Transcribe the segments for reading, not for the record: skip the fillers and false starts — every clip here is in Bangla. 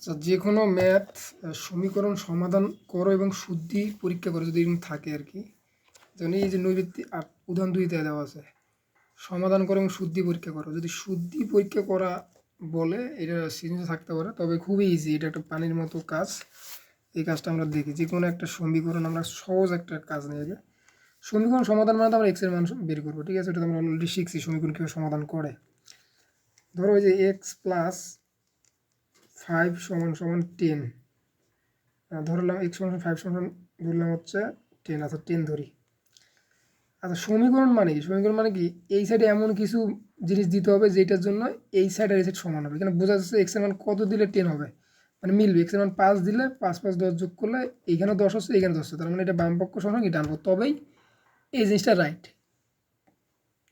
আচ্ছা, যে কোনো ম্যাথ সমীকরণ সমাধান করো এবং শুদ্ধি পরীক্ষা করো যদি এরকম থাকে আর কি। যেমন এই যে নৈবেদ্য উদাহরণ 2-তে দেওয়া আছে, সমাধান করো এবং শুদ্ধি পরীক্ষা করো। যদি শুদ্ধি পরীক্ষা করা বলে, এটা সৃজনশীল থাকতে পারে, তবে খুবই ইজি, এটা একটা পানির মতো কাজ। এই কাজটা আমরা দেখি, যে কোনো একটা সমীকরণ আমরা সহজ একটা কাজ নিয়ে যাই। সমীকরণ সমাধান মানে তো আমরা এক্সের মান বের করবো, ঠিক আছে? এটা আমরা অলরেডি শিখছি সমীকরণ কীভাবে সমাধান করে। ধরো ওই যে এক্স প্লাস 5 সমান সমান 10, ধরলাম এক্স সমান 5 সমান ধরলাম হচ্ছে 10। আচ্ছা 10 ধরি। আচ্ছা সমীকরণ মানে কি? সমীকরণ মানে কি, এই সাইডে এমন কিছু জিনিস দিতে হবে যেটার জন্য এই সাইড আর এই সাইড সমান হবে। এখানে বোঝা যাচ্ছে এক্সের মান কত দিলে 10 হবে, মানে মিলবে। এক্সের মান 5 দিলে 5 5 10 যোগ করলে এইখানে 10 হচ্ছে, এইখানে 10 হচ্ছে, তার মানে এটা বাম পক্ষ সমান কি ডান পক্ষ, তবেই এই জিনিসটা রাইট।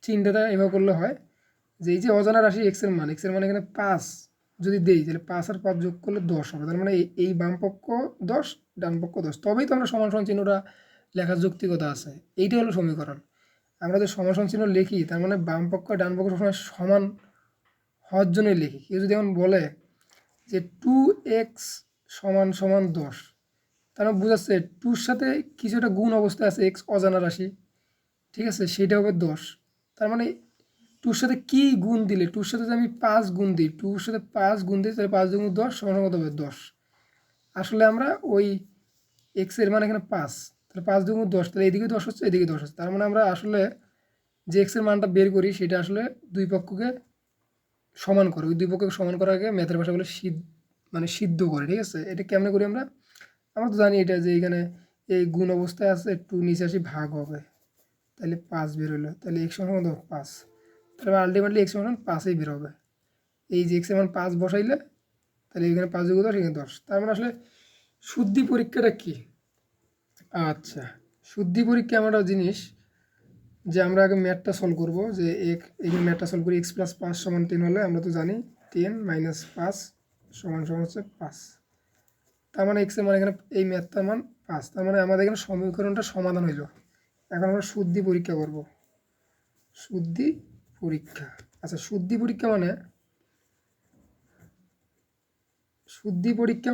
চিন্তাটা এভাবে করলে হয় যে এই যে অজানা রাশি এক্সের মান এখানে 5 যদি দেই, তাহলে 5 আর 5 যোগ করলে 10 হবে। তার মানে এই বাম পক্ষ 10, ডান পক্ষ 10, তবেই তো আমরা সমান সমান চিহ্নটা লেখার যৌক্তিকতা আছে। এইটাই হলো সমীকরণ। আমরা যে সমান সমান চিহ্ন লিখি, তার মানে বাম পক্ষ ডান পক্ষ সবসময় সমান হওয়ার জন্যই লিখি। কেউ যদি এমন বলে যে 2x সমান সমান 10, তার মানে বোঝাচ্ছে 2-র সাথে কিছু একটা গুণ অবস্থায় আছে, এক্স অজানা রাশি, ঠিক আছে, সেটা হবে 10। তার মানে 2-র সাথে কি গুণ দিলে, 2-র সাথে যদি আমি 5 গুণ দিই, 2-র সাথে 5 গুণ দিই, তাহলে 5 গুণ 10 সমান কত হবে 10। আসলে আমরা ওই এক্সের মান এখানে 5, তাহলে 5 গুণ 10, তাহলে এদিকে 10 হচ্ছে, এদিকে 10 হচ্ছে। তার মানে আমরা আসলে যে এক্সের মানটা বের করি সেটা আসলে দুই পক্ষকে সমান করে। ওই দুই পক্ষকে সমান করার আগে ম্যাথের ভাষা বলে মানে সিদ্ধ করে, ঠিক আছে? এটা কেমনে করি আমরা? আমরা তো জানি এটা, যে এখানে এই গুণ অবস্থায় আছে, একটু নিচে আসি ভাগ হবে, তাহলে 5 বের হলো, তাহলে এক্স সমান কত 5, তাহলে আলটিমেটলি এক্স সমান 5ই বের হবে। এই যে এক্সের মান 5 বসাইলে, তাহলে এখানে 5 যোগ 10, এখানে 10। তার মানে আসলে শুদ্ধি পরীক্ষাটা কি? আচ্ছা, শুদ্ধি পরীক্ষা এমন একটা জিনিস যে আমরা আগে ম্যাথটা সলভ করবো, যে এখানে ম্যাথটা সলভ করি। এক্স প্লাস 5 সমান 10 হলে আমরা তো জানি 10 মাইনাস 5 সমান সমান হচ্ছে 5। তার মানে এক্সের মান এখানে এই ম্যাথটার মান 5, তার মানে আমাদের এখানে সমীকরণটা সমাধান হইল। এখন আমরা শুদ্ধি পরীক্ষা করব, শুদ্ধি পরীক্ষা। আচ্ছা শুদ্ধি পরীক্ষা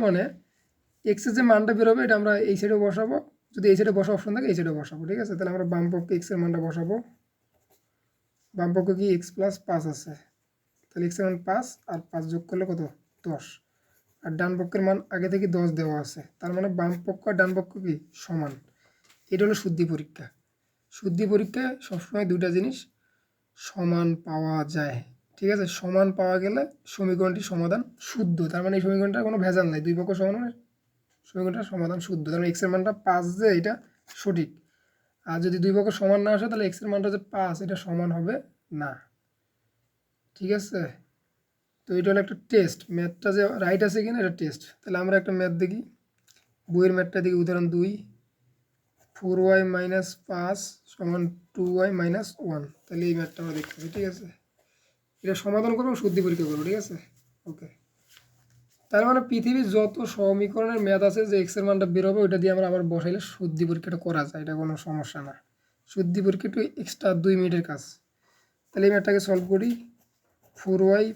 মানে, এক্সের যে মানটা বেরোবে এটা আমরা এই সাইডে বসাবো। যদি এই সাইডে বসা অপশন থাকে এই সাইডে বসাবো, ঠিক আছে? তাহলে আমরা বাম পক্ষে এক্সের মানটা বসাবো। বাম পক্ষে কি এক্স প্লাস 5 আছে, তাহলে এক্সের মান 5 আর 5 যোগ করলে কত 10। আর ডান পক্ষের মান আগে থেকে 10 দেওয়া আছে, তার মানে বাম পক্ষ আর ডান পক্ষ কি সমান। এটা হলো শুদ্ধি পরীক্ষা। শুদ্ধি পরীক্ষায় সবসময় দুইটা জিনিস সমান পাওয়া যায়, ঠিক আছে? সমান পাওয়া গেলে সমীকরণটি সমাধান শুদ্ধ। তার মানে এই সমীকরণটার কোনো ভেজাল নাই, দুই পক্ষ সমান মানে সমীকরণটার সমাধান শুদ্ধ। তার মানে এক্সের মানটা 5 যে এটা সঠিক। আর যদি দুই পক্ষ সমান না আসে, তাহলে এক্সের মানটা যে 5 এটা সমান হবে না, ঠিক আছে? তো এটা হলো একটা টেস্ট, ম্যাথটা যে রাইট আছে কিনা এটা টেস্ট। তাহলে আমরা একটা ম্যাথ দেখি, বইয়ের ম্যাথটা দেখি। উদাহরণ 2, 4y মাইনাস 5 সমান 2y মাইনাস 1। তাহলে এই ম্যাথটা আমরা দেখতেছি, ঠিক আছে? এটা সমাধান করবো, শুদ্ধি পরীক্ষা করবো, ঠিক আছে? ওকে। তার মানে পৃথিবীর যত সমীকরণের ম্যাথ আছে, যে এক্সের মানটা বেরোবে ওইটা দিয়ে আমরা আবার বসাইলে শুদ্ধি পরীক্ষাটা করা যায়, এটা কোনো সমস্যা না। শুদ্ধি পরীক্ষা একটু এক্সট্রা 2 মিনিটের কাজ। তাহলে এই ম্যাথটাকে সলভ করি। 4y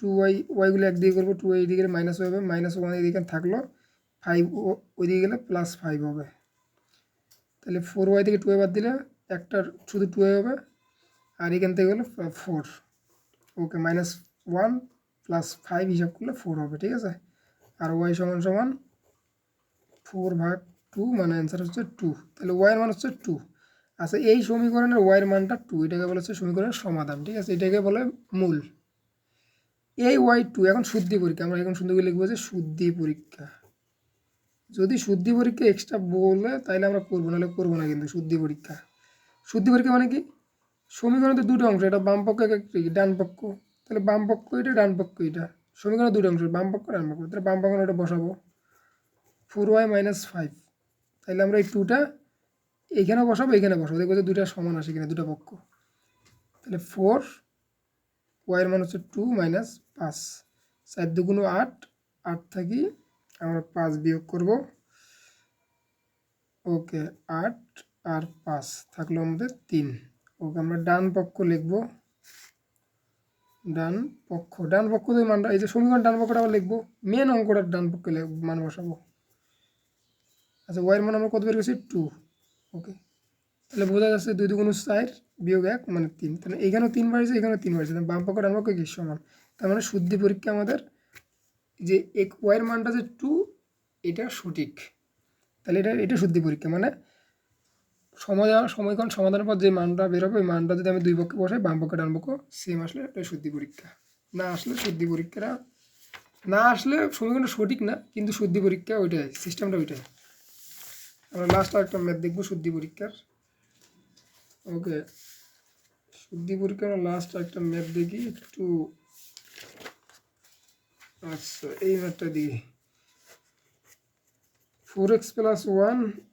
2y, ওয়াইগুলো একদিকে করবো, 2y এদিকে মাইনাস হবে, মাইনাস 1 এদিকে থাকলো, 5 ওইদিকে গেলে প্লাস 5 হবে। তাহলে 4y থেকে 2y বাদ দিলে একটা শুধু 2y হবে, আর এখান থেকে হলো 4। ওকে, মাইনাস 1 প্লাস 5 হিসাব করলে 4 হবে, ঠিক আছে? আর ওয়াই সমান সমান 4/2, মানে অ্যান্সার হচ্ছে 2। তাহলে ওয়াইয়ের মান হচ্ছে 2। আচ্ছা এই সমীকরণের ওয়াইয়ের মানটা 2, এটাকে বলা হচ্ছে সমীকরণের সমাধান, ঠিক আছে? এটাকে বলে মূল। এই y2 এখন শুদ্ধি পরীক্ষা, আমরা এখন সুন্দর করে লিখবো যে শুদ্ধি পরীক্ষা। যদি শুদ্ধি পরীক্ষা এক্সট্রা বলে তাইলে আমরা করবো, নাহলে করবো না। কিন্তু শুদ্ধি পরীক্ষা মানে কি, সমীকরণে তো দুটো অংশ, এটা বাম পক্ষ ডান পক্ষ, তাহলে বাম পক্ষ এটা, ডান পক্ষ এটা। সমীকরণে দুটো অংশ, বাম পক্ষ ডান পক্ষ, তাহলে বাম পক্ষ এটা বসাবো 4y মাইনাস 5। তাহলে আমরা এই 2টা এইখানে বসাবো, এইখানে বসাবো, দেখবো যে দুইটা সমান আসে কিনা দুটো পক্ষ। তাহলে 4, ওয়াইয়ের মান হচ্ছে 2 মাইনাস 5, 4 2 8, 8 থাকি আমরা 5 বিয়োগ করব। ওকে, 8 আর 5 থাকলো আমাদের 3। ওকে, আমরা ডান পক্ষ লিখব ডান পক্ষ থেকে মানটা এই যে সমীকরণ ডান পক্ষটা আবার লিখবো, মেন অঙ্কটার ডান পক্ষে মান বসাবো। আচ্ছা ওয়াইয়ের মান আমরা কত বের করছি 2, ওকে। তাহলে বোঝা যাচ্ছে 2 2 4 বিয়োগ 1 মানে 3, তাহলে এখানেও 3 বাড়ছে এখানেও 3 বাড়ছে, বাম পক্ষ ডান পক্ষ কি সমান। তার মানে শুদ্ধি পরীক্ষা আমাদের যে ওয়াইয়ের মানটা যে 2 এটা সঠিক, তাহলে এটা শুদ্ধি পরীক্ষা মানে সমীকরণ সমাধানের পর যে মানটা বেরোবে ওই মানটা যদি আমি দুই পক্ষে বসাই বাম পক্ষে ডান পক্ষ সেম আসলে এটা শুদ্ধি পরীক্ষা। না আসলে শুদ্ধি পরীক্ষাটা না আসলে সমীকরণটা সঠিক না, কিন্তু শুদ্ধি পরীক্ষা ওইটাই, সিস্টেমটা ওইটাই। আমরা লাস্ট একটা ম্যাথ দেখবো শুদ্ধি পরীক্ষার, ওকে। শুদ্ধি পরীক্ষার লাস্ট একটা ম্যাথ দেখি একটু। আচ্ছা এই ম্যাথটা দেখি, 4x + 1